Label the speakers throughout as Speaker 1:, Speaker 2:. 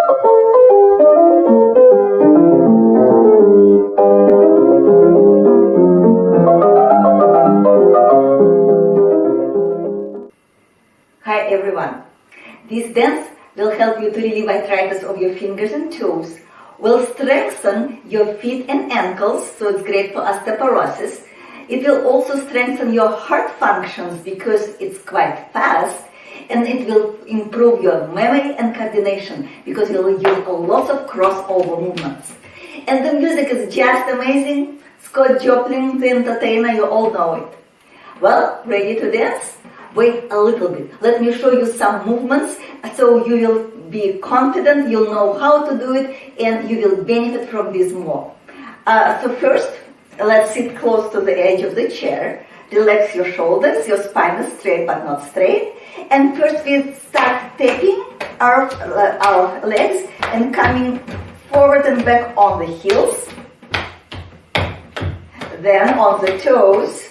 Speaker 1: Hi everyone. This dance will help you to relieve arthritis of your fingers and toes, will strengthen your feet and ankles, so it's great for osteoporosis. It will also strengthen your heart functions because it's quite fast, and it will improve your memory and coordination because you'll use a lot of crossover movements. And the music is just amazing. Scott Joplin, the entertainer, you all know it. Well, ready to dance? Wait a little bit. Let me show you some movements so you will be confident, you'll know how to do it, and you will benefit from this more. So first, let's sit close to the edge of the chair. Relax your shoulders, your spine is straight but not straight. And first we start tapping our legs and coming forward and back on the heels. Then on the toes.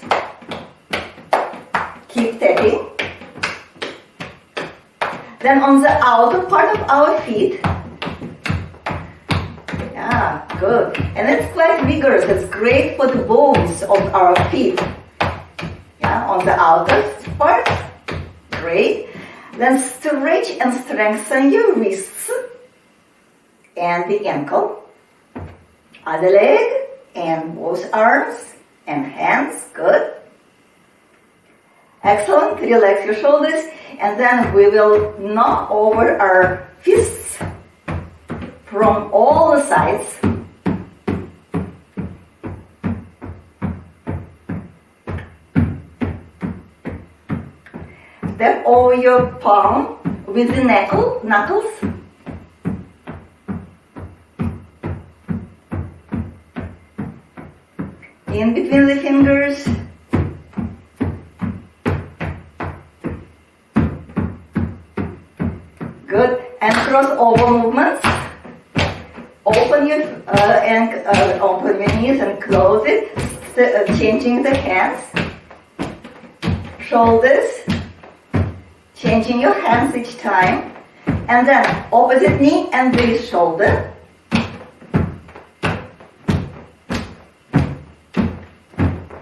Speaker 1: Keep tapping. Then on the outer part of our feet. Yeah, good. And it's quite vigorous. It's great for the bones of our feet. Yeah, on the outer part. Great. Then stretch and strengthen your wrists and the ankle. Other leg and both arms and hands. Good. Excellent. Relax your shoulders, and then we will knock over our fists from all the sides. Step over your palm with the knuckles. In between the fingers. Good. And crossover movements. Open your open your knees and close it, changing the hands, shoulders, changing your hands each time, and then opposite knee and this shoulder.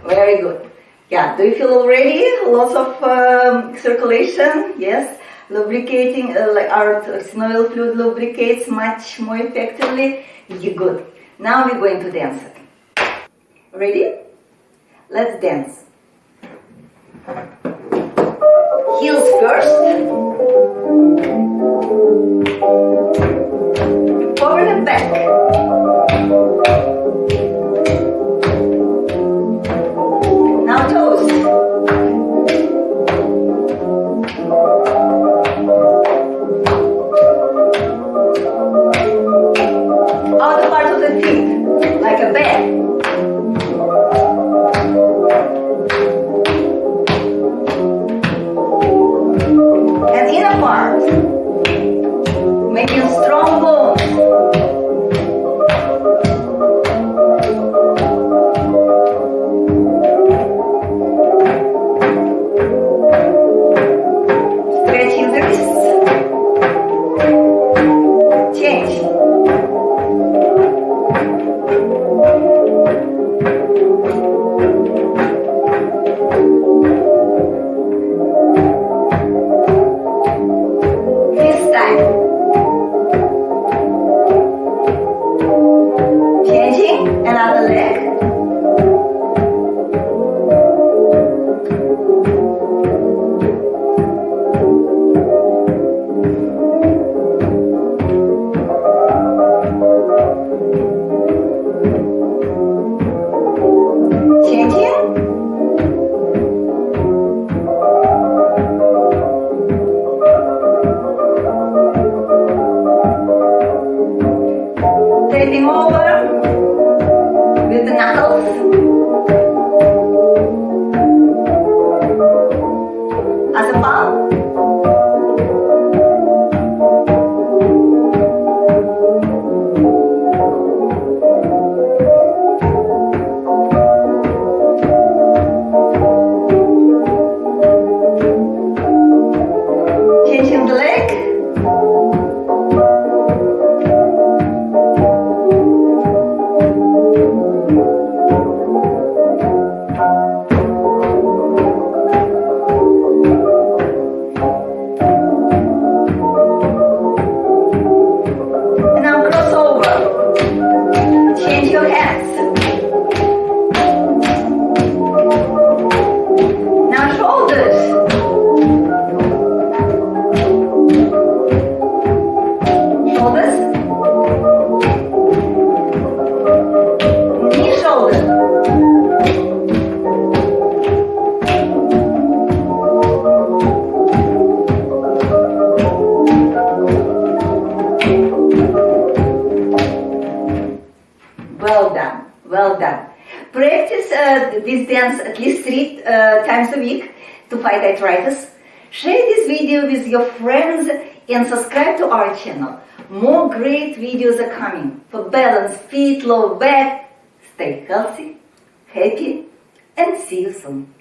Speaker 1: Very good. Yeah. Do you feel already lots of circulation? Yes. Lubricating, like our synovial fluid lubricates much more effectively. You're good. Now we're going to dance it. Ready? Let's dance. Heels first. Forward and back. Now toes. Outer part of the feet, like a bear. And inner part, making strong bones. Stretching the wrists. Change. Changing another leg. Changing. Tapping over with the knuckles. As a palm. Changing the leg. this dance at least 3 times a week to fight arthritis. Share this video with your friends and subscribe to our channel. More great videos are coming for balance, feet, low back. Stay healthy, happy, and see you soon.